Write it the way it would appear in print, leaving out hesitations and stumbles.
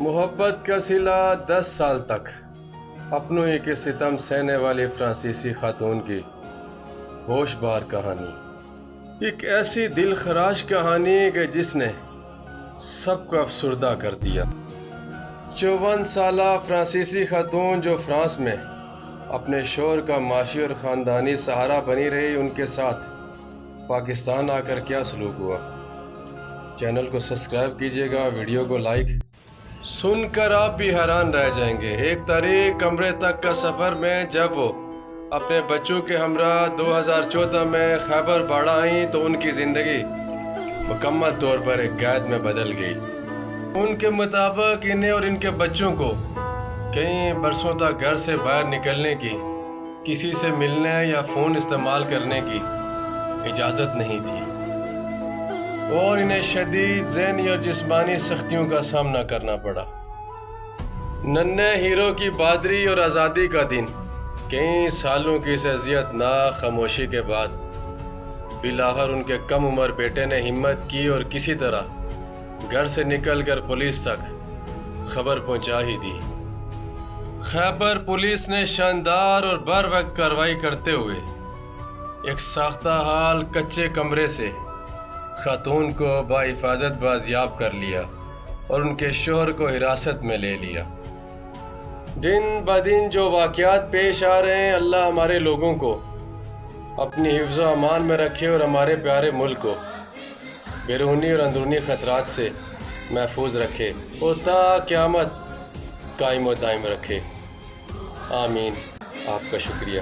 محبت کا صلہ 10 سال تک اپنوں ہی کے ستم سہنے والی فرانسیسی خاتون کی ہوش بار کہانی، ایک ایسی دل خراش کہانی کہ جس نے سب کو افسردہ کر دیا۔ 54 سالہ فرانسیسی خاتون جو فرانس میں اپنے شوہر کا معاشی اور خاندانی سہارا بنی رہی، ان کے ساتھ پاکستان آ کر کیا سلوک ہوا؟ چینل کو سبسکرائب کیجیے گا، ویڈیو کو لائک۔ سن کر آپ بھی حیران رہ جائیں گے، ایک تاریک کمرے تک کا سفر میں جب وہ اپنے بچوں کے ہمراہ 2014 میں خیبر باڑہ آئیں تو ان کی زندگی مکمل طور پر ایک قید میں بدل گئی۔ ان کے مطابق انہیں اور ان کے بچوں کو کئی برسوں تک گھر سے باہر نکلنے کی، کسی سے ملنے یا فون استعمال کرنے کی اجازت نہیں تھی، اور انہیں شدید ذہنی اور جسمانی سختیوں کا سامنا کرنا پڑا۔ ننھے ہیرو کی بہادری اور آزادی کا دن کئی سالوں کی اس اذیت ناک خاموشی کے بعد بالآخر ان کے کم عمر بیٹے نے ہمت کی اور کسی طرح گھر سے نکل کر پولیس تک خبر پہنچا ہی دی۔ خیبر پولیس نے شاندار اور بر وقت کارروائی کرتے ہوئے ایک ساختہ حال کچے کمرے سے خاتون کو بحفاظت بازیاب کر لیا اور ان کے شوہر کو حراست میں لے لیا۔ دن بدن جو واقعات پیش آ رہے ہیں، اللہ ہمارے لوگوں کو اپنی حفظ و امان میں رکھے اور ہمارے پیارے ملک کو بیرونی اور اندرونی خطرات سے محفوظ رکھے اور تا قیامت قائم و دائم رکھے۔ آمین۔ آپ کا شکریہ۔